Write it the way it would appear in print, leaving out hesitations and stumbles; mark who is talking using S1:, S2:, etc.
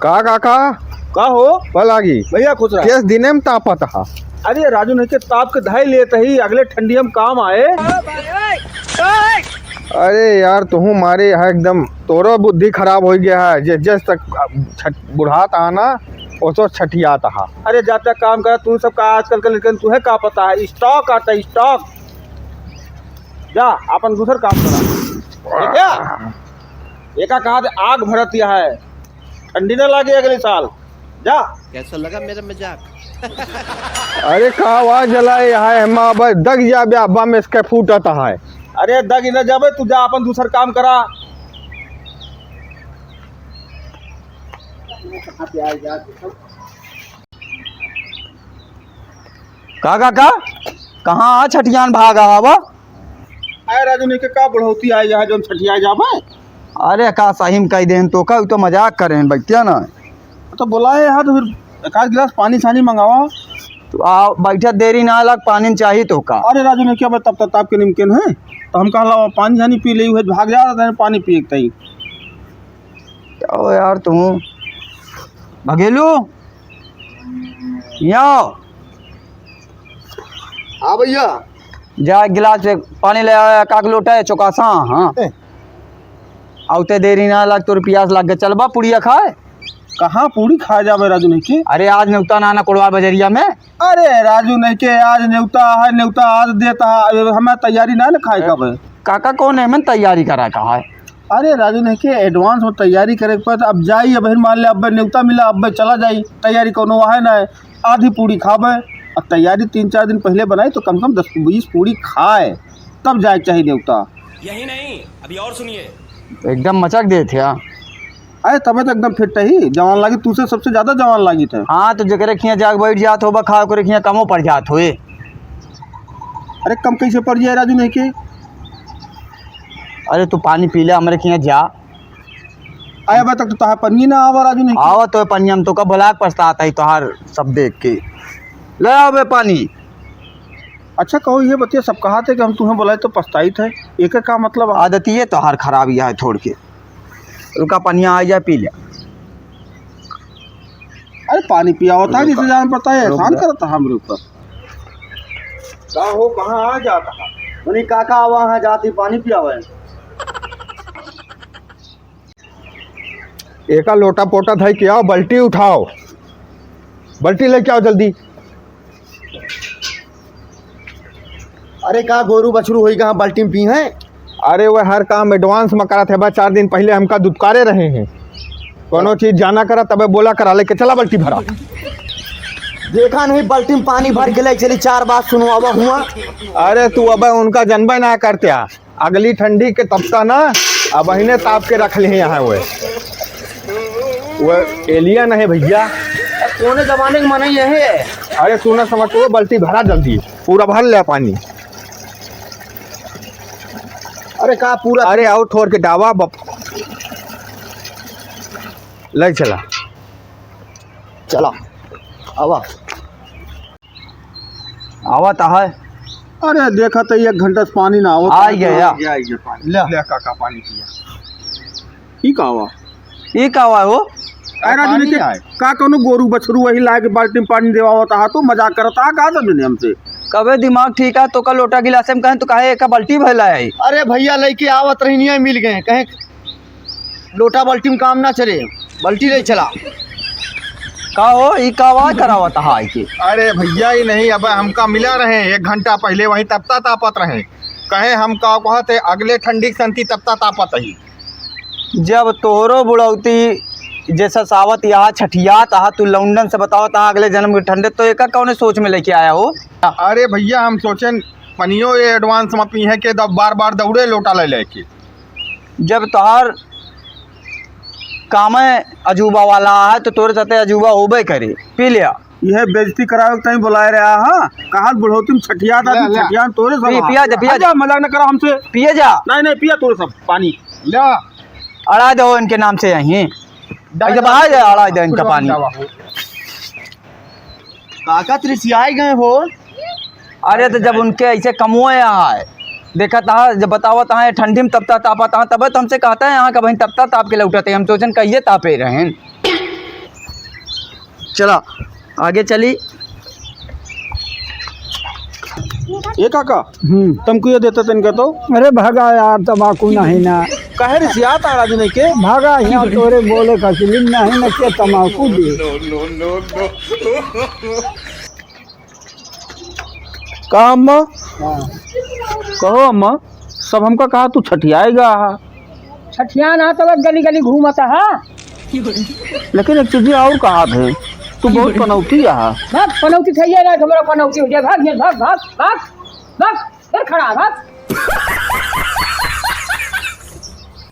S1: का काका
S2: का हो
S1: पलागी
S2: भैया खुश रहा।
S1: केस दिने में तापत हा।
S2: अरे राजू नहीं के ताप के धाई लेते ही अगले ठंडी हम काम आए।
S1: अरे यार तुहू मारे है एकदम तोरो बुद्धि खराब हो गया है। जिस तक बुढ़ात आ ना ओसो छठियात हा।
S2: अरे जाता काम कर तू सब का आजकल के लेकिन तुम्हें का पता है स्टॉक आता है स्टॉक। जा अपन दूसर काम करा क्या एका कहा आग भरत यह है ठंडी न लागे अगले साल। जा
S3: कैसा लगा मेरा मजाक?
S1: अरे कहवा जलाए है हम अब दग जा ब्याबा में इसके फूटत है।
S2: अरे दग न जाबे तू जा अपन दूसर काम करा।
S4: का कहाँ छठियान भागा बाबा?
S2: अरे राजू नहीं के का बढ़ोती आए जहाँ जो छठिया जाबे।
S4: अरे का सही में कही देन तो का तो मजाक करें बैठिया ना।
S2: तो बुलाए यहाँ तो फिर एक आध गिलास पानी छानी मंगावा।
S4: तो आ बैठा देरी ना लग पानी चाहिए तो का।
S2: अरे राजू ने क्या तब तक ताप के निमकिन है तो हम कहला पानी छानी पी ली है भाग जा रहा पानी पिए तई।
S4: ओ यार तुम भगेलू यहाँ
S2: हाँ भैया
S4: जा एक गिलास से पानी ले आया काक लोटा है चौकासा। हाँ आउते देरी ना लग तो प्यास लग गए चलबा पुड़िया खाए।
S2: कहाँ पूरी खा जावे राजू नहीं के।
S4: अरे आज न्योता नाना कोड़वा बजरिया में।
S2: अरे राजू नहीं के आज न्योता है न्योता आज देता है हमें तैयारी ना खाए कब।
S4: काका कौन है मन तैयारी करा कहा है।
S2: अरे राजू नहीं के एडवांस में तैयारी करे के बाद अब जाई अब मान ले अब न्योता मिला अब चला जाई तैयारी कोनो है ना आधी पूरी खावे। अब तैयारी 3-4 दिन पहले बनाई तो कम से कम 10-20 पूरी खाए तब जाए चाहिए न्योता।
S3: यही नहीं अभी और सुनिए।
S4: एकदम मचक दे थे।
S2: अरे तबे तो एकदम फिट ही जवान लागी तुझसे सबसे ज्यादा जवान लागी थे।
S4: हाँ तो जगह खिया जाग बैठ जात हो खा कर खिया कमो पड़ जात हो।
S2: अरे कम कैसे पड़ जाए राजू नहीं के।
S4: अरे तू पानी पी ले हमारे खिया जा।
S2: आया बा तक तो तहा पन्नी ना आवा राजू नहीं
S4: आवा तो पनियम तो का भलाक पछताता ही तोहार सब देख के ले आओ बे पानी।
S2: अच्छा कहो ये बतिया सब कहा थे कि हम तुम्हें बुलाए तो पछताई थे एक का मतलब
S4: आदत ये तोहार खराब यह है थोड़ के रुका पनिया आ जाए पी ले।
S2: अरे पानी पिया होता है जिसे जान पड़ता है एहसान करता है हमारे ऊपर। का हो कहाँ आ जाता है उन्हीं काका वहाँ जाती पानी पिया हुआ है।
S1: एका लोटा पोटा धाई के आओ बल्टी उठाओ बल्टी लेके आओ जल्दी।
S2: अरे का गोरू बछरू हुई कहाँ बाल्टी में पी है।
S1: अरे वह हर काम एडवांस में करा थे बा 4 दिन पहले हमका दुदकारे रहे हैं कोनो चीज जाना करा तबे बोला करा लेके चला बल्टी भरा।
S4: देखा नहीं बाल्टी में पानी भर के ले चली 4 बात सुनवावा हुआ।
S1: अरे तू अब उनका जनबे ना करते आ अगली ठंडी के तपता ना अब अहिने ताप के रख ले यहाँ वो एलियन है भैया।
S4: कोने जमाने के मन ये है।
S1: अरे तू ना समझ तो बल्टी भरा जल्दी पूरा भर ले पानी।
S2: अरे का पूरा
S1: अरे आओ ठोर के डावा ले चला
S4: चला आवा आवा ता है।
S2: अरे देखा तो 1 घंटा से पानी ना
S4: आ गया
S1: ले काका पानी पिया।
S2: ठीक आवा
S4: ये का हुआ वो।
S2: राजू के का कोनो गोरू बछरू वही ला के बाल्टी में पानी देवा होता है तो मजाक करता है का दुनिया हमसे।
S4: कबे दिमाग ठीक है तो का लोटा गिलास में कहें तो कहे एक बाल्टी भैला है।
S5: अरे भैया लड़के आवत रही नहीं मिल गए कहें लोटा बाल्टी में काम ना चले बाल्टी ले चला।
S4: का हो ई का आवाज करावत है के।
S1: अरे भैया ही नहीं अब हमका मिला रहे 1 घंटा पहले वही तपता तापत रहे कहे हम का कहते अगले ठंडी संती तपता तापत ही।
S4: जब तोहरो बुढ़ौती जैसा सावत यहाँ छठिया तहा तू लौंडन से बताओ तहा अगले जन्म के ठंडे तो एक कौन सोच में लेके आया हो।
S1: अरे भैया हम सोचे पनियो ये एडवांस में पी है के बार बार दौड़े लोटा ले लेके।
S4: जब तोहार काम अजूबा वाला है तो तोरे साथे अजूबा होबे करे पी लिया।
S2: यह बेइज्जती करावे के बुलाए रहा है कहा बुढ़ौती में छठिया था छठिया तोरे सब
S4: पिया जा
S2: मजाक न करा हमसे।
S4: पिए जा
S2: नहीं पिया तोरे सब पानी
S1: ले
S4: अड़ा दो इनके नाम से यहीं जब आ जाए अड़ा दो इनका पानी।
S5: काका त्रिसियाई गए हो।
S4: अरे तो जब उनके ऐसे कमुए यहाँ है देखा था जब बतावा था ठंडी में तपता तापा था तब तो हमसे कहता है यहाँ का भाई तपता ताप के लौटते हम सोचन कहिए तापे रहें। चला आगे चली।
S2: ये काका तुमको ये देते तन तो
S6: अरे भागा यार तम्बाकू नहीं ना
S2: काहे रिसियात आ रहा के
S6: भागा यहाँ तोरे बोले का फिल्म नहीं ना के तम्बाकू दे।
S2: का अम्मा कहो अम्मा सब हमका कहा तू छठियाएगा
S6: छठिया ना तो गली गली घूमता है।
S2: लेकिन एक चीज और कहा थे तू बहुत पनौती है।
S6: भाग पनौती थे ना तुम्हारा पनौती हो जाए। भाग भाग भाग भाग भाग फिर खड़ा भाग।